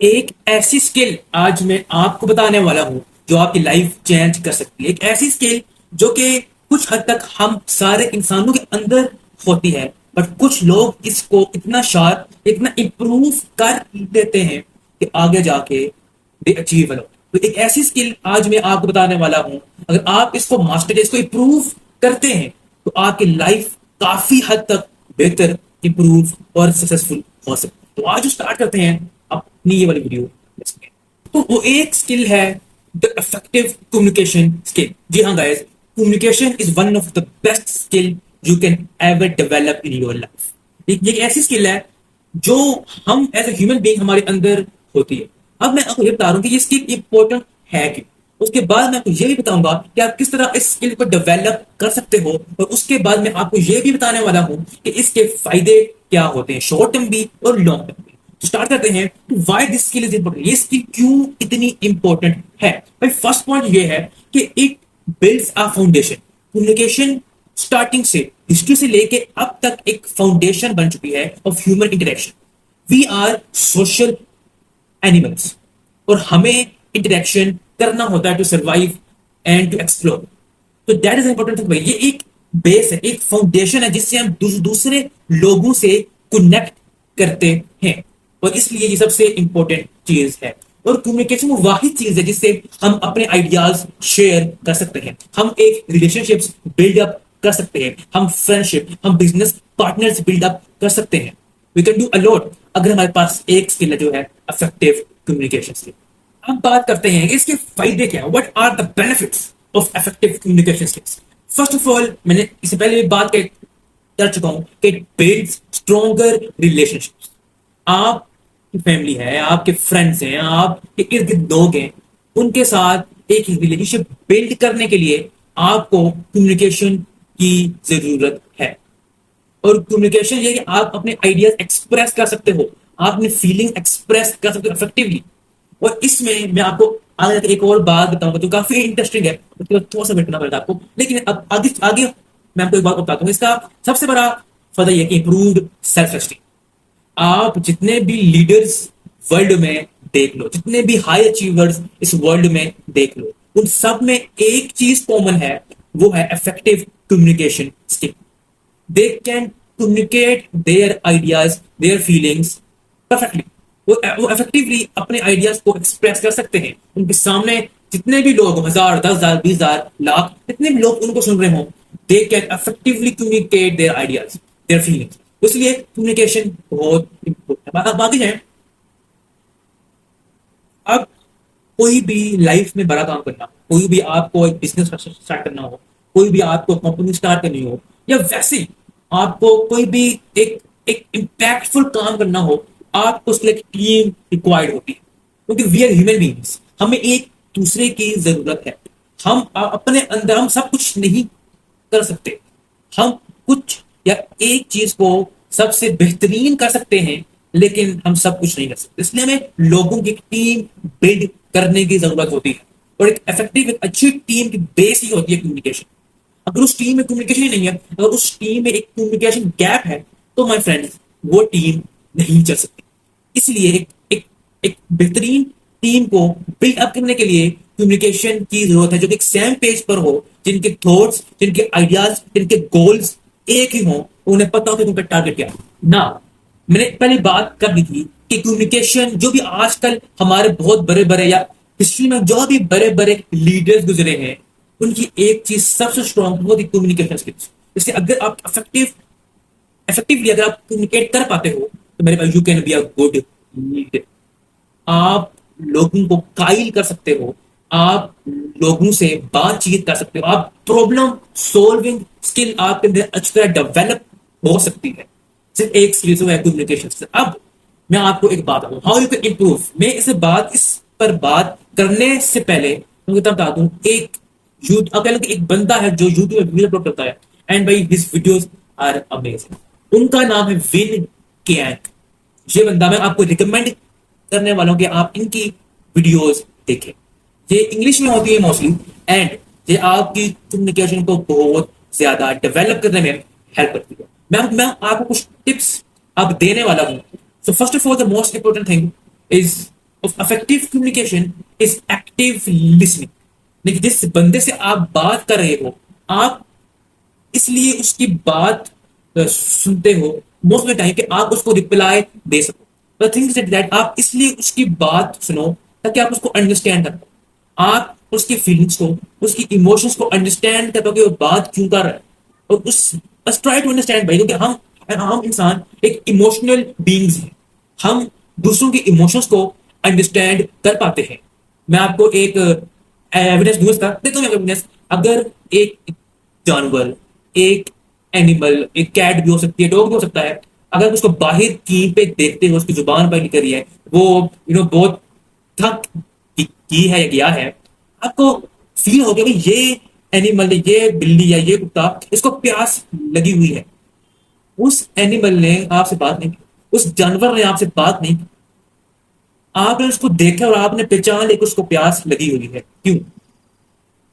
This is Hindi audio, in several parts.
एक ऐसी स्किल आज मैं आपको बताने वाला हूं जो आपकी लाइफ चेंज कर सकती है। एक ऐसी स्किल जो कि कुछ हद तक हम सारे इंसानों के अंदर होती है, बट कुछ लोग इसको इतना शार्प, इतना इंप्रूव कर देते हैं कि आगे जाके दे अचीव अ लॉट। तो एक ऐसी स्किल आज मैं आपको बताने वाला हूं। अगर आप इसको मास्टर, इसको इंप्रूव करते हैं तो आपकी लाइफ काफी हद तक बेहतर, इंप्रूव और सक्सेसफुल हो सकती है। तो आज स्टार्ट करते हैं अपनी ये वाली वीडियो। तो वो एक स्किल है द इफेक्टिव कम्युनिकेशन स्किल। जी हाँ guys, communication is one of the best skill you can ever develop in your life. ये एक ऐसी स्किल है जो हम एज ए ह्यूमन बीइंग हमारे अंदर होती है। अब मैं आपको ये बता रहा हूँ कि ये स्किल इंपॉर्टेंट है क्यों। उसके बाद मैं आपको ये भी बताऊंगा कि आप किस तरह इस स्किल को डेवलप कर सकते हो, और उसके बाद मैं आपको ये भी बताने वाला हूं कि इसके फायदे क्या होते हैं, शॉर्ट टर्म भी और लॉन्ग टर्म भी। तो स्टार्ट करते हैं, why this skill is important. ये स्किल क्यों इतनी इंपॉर्टेंट है। भाई फर्स्ट पॉइंट ये है कि it builds a foundation. Communication starting से, हिस्ट्री से लेके अब तक एक फाउंडेशन बन चुकी है of human interaction. We are social animals और हमें इंटरेक्शन करना होता है to survive and to explore. तो दैट इज इंपॉर्टेंट थिंग भाई। ये एक बेस है, एक फाउंडेशन है जिससे हम दूसरे लोगों से कनेक्ट करते हैं, और इसलिए ये सबसे इंपॉर्टेंट चीज है। और कम्युनिकेशन वो वाहिद चीज है जिससे हम अपने आइडियाज शेयर कर सकते हैं, हम एक रिलेशनशिप्स बिल्डअप कर सकते हैं, हम फ्रेंडशिप, हम बिजनेस पार्टनर्स बिल्डअप कर सकते हैं। वी कैन डू अलॉट अगर हमारे पास एक स्किल है जो है इफेक्टिव कम्युनिकेशन स्किल। अब बात करते हैं कि इसके फायदे क्या है। What are the benefits of effective communication skills. First of all, मैंने इससे पहले भी बात कर चुका हूं कि इट बिल्ड्स स्ट्रॉन्गर रिलेशनशिप्स। आपकी फैमिली है, आपके फ्रेंड्स हैं, आपके इर्द गिर्द लोग हैं, उनके साथ एक रिलेशनशिप बिल्ड करने के लिए आपको कम्युनिकेशन की जरूरत है। और कम्युनिकेशन ये कि आप अपने आइडियाज एक्सप्रेस कर सकते हो, आप अपनी फीलिंग एक्सप्रेस कर सकते हो इफेक्टिवली। और इसमें मैं आपको आगे जाकर एक और बात बताऊंगा जो काफी इंटरेस्टिंग है, उसके बाद थोड़ा सा वेट करना पड़ेगा आपको, लेकिन अब आगे आगे मैं आपको एक बात बताता हूँ। इसका सबसे बड़ा फायदा यह कि इंप्रूव्ड सेल्फ एस्टीम। आप जितने भी लीडर्स वर्ल्ड में देख लो, जितने भी हाई अचीवर्स इस वर्ल्ड में देख लो, उन सब में एक चीज कॉमन है, वो है effective communication skill. They can communicate their ideas, their feelings perfectly. वो इफेक्टिवली अपने आइडियाज को एक्सप्रेस कर सकते हैं। उनके सामने जितने भी लोग, 1000, 10,000, 20,000, लाख, जितने भी लोग उनको सुन रहे हो, they can effectively communicate their ideas, their feelings. इसलिए कम्युनिकेशन बहुत इंपॉर्टेंट है। बाकी है, अब कोई भी लाइफ में बड़ा काम करना हो, कोई भी आपको एक बिजनेस स्टार्ट करना हो, कोई भी आपको कंपनी स्टार्ट करनी हो, या वैसे ही आपको कोई भी एक एक इम्पैक्टफुल काम करना हो, आपको उसके लिए टीम रिक्वायर्ड होती है। क्योंकि वी आर ह्यूमन बींग्स, हमें एक दूसरे की जरूरत है। हम अपने अंदर हम सब कुछ नहीं कर सकते। हम कुछ या एक चीज को सबसे बेहतरीन कर सकते हैं, लेकिन हम सब कुछ नहीं कर सकते। इसलिए हमें लोगों की टीम बिल्ड करने की जरूरत होती है। और एक इफेक्टिव, एक अच्छी टीम की बेस ही होती है कम्युनिकेशन। अगर उस टीम में कम्युनिकेशन ही नहीं है, अगर उस टीम में एक कम्युनिकेशन गैप है, तो माय फ्रेंड्स वो टीम नहीं चल सकती। इसलिए एक बेहतरीन टीम को बिल्ड अप करने के लिए कम्युनिकेशन की जरूरत है, जो कि एक सेम पेज पर हो, जिनके थॉट्स, जिनके आइडियाज, जिनके गोल्स एक ही हो, उन्हें पता हो कि उनका टारगेट क्या है ना। मैंने पहले बात कर दी थी कि कम्युनिकेशन, जो भी आजकल हमारे बहुत बड़े बड़े या हिस्ट्री में जो भी बड़े बड़े लीडर्स गुजरे हैं, उनकी एक चीज सबसे स्ट्रॉन्ग वो थी कम्युनिकेशन स्किल्स। इसलिए अगर आप इफेक्टिवली अगर आप कम्युनिकेट कर पाते हो, तो मेरे भाई you can be a good leader. आप लोगों को कायल कर सकते हो, आप लोगों से बातचीत कर सकते हो, आप प्रॉब्लम सॉल्विंग स्किल आपके अंदर अच्छी तरह डेवलप हो सकती है, सिर्फ एक स्किल से, कम्युनिकेशन से। अब मैं आपको एक बात बताऊं, हाउ यू कैन इंप्रूव। मैं इस पर बात करने से पहले मैं बता दूं, एक बंदा है जो यूट्यूब में वीडियो अपलोड करता है, एंड भाई हिज वीडियोस आर अमेजिंग। उनका नाम है विन कैंक। ये बंदा मैं आपको रिकमेंड करने वाला हूं कि आप इनकी वीडियोस देखें। ये इंग्लिश में होती है मोस्टली, एंड ये आपकी कम्युनिकेशन को बहुत ज्यादा डेवलप करने में हेल्प करती है। मैं आपको कुछ टिप्स अब देने वाला हूं। So first of all, the most important thing is of affective communication is active listening. लेकिन जिस बंदे से आप बात कर रहे हो, आप इसलिए उसकी बात सुनते हो मोस्ट ऑफ द टाइम कि आप उसको रिप्लाई दे सको। द थिंग इज दैट आप इसलिए उसकी बात सुनो ताकि आप उसको अंडरस्टैंड कर पाओ, आप उसकी फीलिंग्स को, उसकी इमोशंस को अंडरस्टैंड कर पाओ कि वो बात क्यों कर रहा है। और उस बस ट्राई टू अंडरस्टैंड भाई, क्योंकि हम इंसान एक इमोशनल बीइंग्स हैं। हम दूसरों के इमोशंस को अंडरस्टैंड कर पाते हैं। मैं आपको एक एविडेंस दूं इसका, देता हूँ एविडेंस। अगर एक जानवर, एक एनिमल, एक कैट भी हो सकती है, डॉग भी हो सकता है, अगर उसको बाहर कहीं पे देखते हो, उसकी जुबान पर निकल रही है, वो बहुत थक की है या गया है, आपको फील हो गया भाई ये एनिमल, ये बिल्ली या ये कुत्ता, इसको प्यास लगी हुई है। उस एनिमल ने आपसे बात नहीं की, उस जानवर ने आपसे बात नहीं की, आपने उसको देखा और आपने पहचान ली कि उसको प्यास लगी हुई है। क्यों?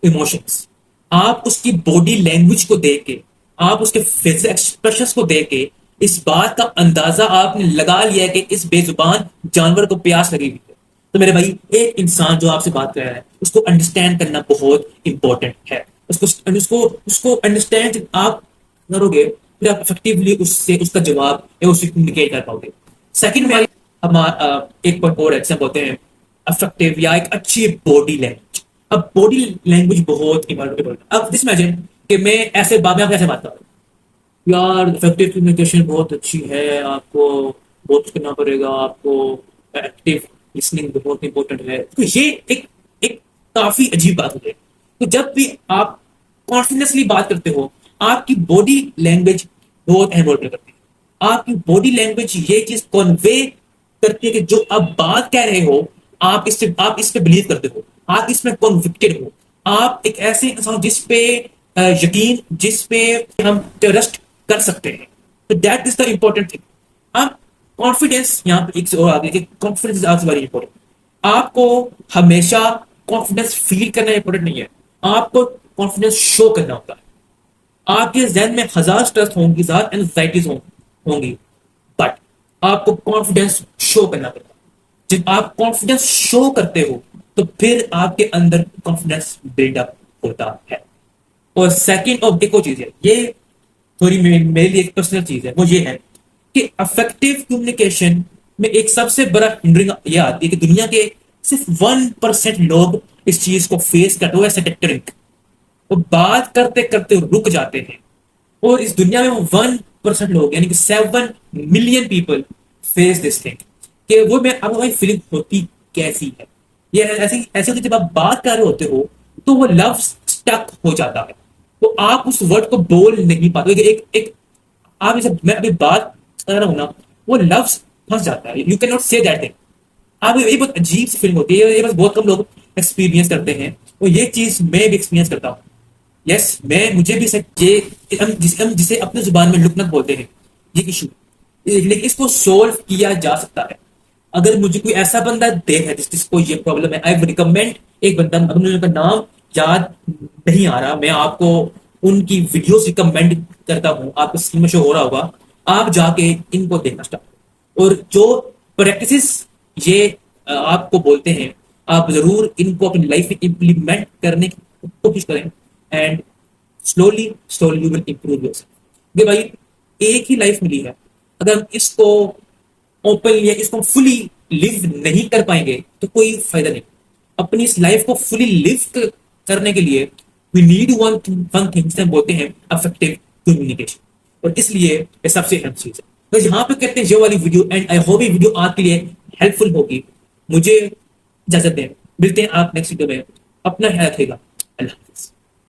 इमोशंस। आप उसकी बॉडी लैंग्वेज को देख के, आप उसके फेस एक्सप्रेशंस को देख के इस बात का अंदाजा आपने लगा लिया कि इस बेजुबान जानवर को प्यास लगी हुई है। तो मेरे भाई, एक इंसान जो आपसे बात कर रहा है उसको अंडरस्टैंड करना बहुत इंपॉर्टेंट है। उसको उसको उसको अंडरस्टैंड आप करोगे, फिर आप इफेक्टिवली उससे उसका जवाब या उससे कम्युनिकेट कर पाओगे। सेकंड में हमारा एक पॉइंट और है, बोलते हैं अफेक्टिव या एक अच्छी बॉडी लैंग्वेज। अब बॉडी लैंग्वेज बहुत इंपॉर्टेंट है। अब दिस इमेजिन कि मैं ऐसे बात में कैसे बात कर रहा हूँ, यार इफेक्टिव कम्युनिकेशन बहुत अच्छी है, आपको बहुत कुछ करना पड़ेगा, आपको एक्टिव लिसनिंग बहुत इंपॉर्टेंट है। तो ये एक एक काफी अजीब बात है। तो जब भी आप कॉन्फिडेंसली बात करते हो, आपकी बॉडी लैंग्वेज बहुत अहम रोल प्ले करती है। आपकी बॉडी लैंग्वेज ये चीज कन्वे करती है कि जो आप बात कह रहे हो, आप इस पे बिलीव करते हो, आप इसमें कॉन्विक्टेड हो, आप एक ऐसे इंसान जिस पे यकीन, जिस पे हम ट्रस्ट कर सकते हैं। तो that is the important thing. आप कॉन्फिडेंस, यहाँ पे एक से और आगे, confidence is also very important. आपको हमेशा कॉन्फिडेंस फील करना इंपॉर्टेंट नहीं है, आपको कॉन्फिडेंस शो करना होता है। आपके जहन में हजार स्ट्रेस होंगी, हजार एंजाइटीज होंगी, बट आपको कॉन्फिडेंस शो करना पड़ता है। जब आप कॉन्फिडेंस शो करते हो तो फिर आपके अंदर कॉन्फिडेंस बिल्डअप होता है। और सेकंड और एक और चीज है, ये थोड़ी मेरे लिए एक पर्सनल चीज है, वो ये है कि अफेक्टिव कम्युनिकेशन में एक सबसे बड़ा हिंड्रिंग ये आती है कि दुनिया के सिर्फ 1% लोग इस चीज को फेस करते हो, ऐसे टेक्टरिंग। वो बात करते करते रुक जाते हैं, और इस दुनिया में वो 1% लोग, यानी कि 7 million people face this thing कि वो मैं अब हमारी फीलिंग होती कैसी है। ये ऐसी ऐसे होती, जब आप बात कर रहे होते हो तो वो लव स्टक हो जाता है, तो आप उस वर्ड को बोल नहीं पाते। एक एक आप जैसे मैं अभी बात कर रहा हूं ना, वो लफ्ज फंस जाता है, you can not say that thing. आप ये बहुत अजीब सी फीलिंग होती है, ये बस बहुत कम लोग एक्सपीरियंस करते हैं, और ये चीज मैं भी एक्सपीरियंस करता हूँ। यस, मैं मुझे भी ये हम जिसे अपने जुबान में लुकनत बोलते हैं, ये इशू, लेकिन इसको सोल्व किया जा सकता है। अगर मुझे कोई ऐसा बंदा दे है जिसको ये प्रॉब्लम है, आई वुड रिकमेंड एक बंदा, अब मुझे उनका नाम याद नहीं आ रहा, मैं आपको उनकी वीडियोस रिकमेंड करता हूं, आपको स्क्रीन में शो हो रहा होगा, आप जाके इनको देखना स्टार्ट। और जो प्रैक्टिसेस ये आपको बोलते हैं, आप जरूर इनको अपनी लाइफ में इंप्लीमेंट करने की कोशिश करें, and slowly slowly you will improve yourself. ये भाई एक ही लाइफ मिली है, अगर हम इसको ओपनली या इसको फुली लिव नहीं कर पाएंगे तो कोई फायदा नहीं। अपनी इस लाइफ को फुली लिव करने के लिए वी नीड वन थिंग, बोलते हैं अफेक्टिव कम्युनिकेशन। और इसलिए ये सबसे अहम चीज है। तो यहाँ पे कहते हैं ये वाली वीडियो, एंड आई होप ये वीडियो आपके लिए हेल्पफुल होगी। मुझे इजाजत दें, मिलते हैं आप नेक्स्ट वीडियो में, अपना ख्याल रखिएगा, अल्लाह हाफिज।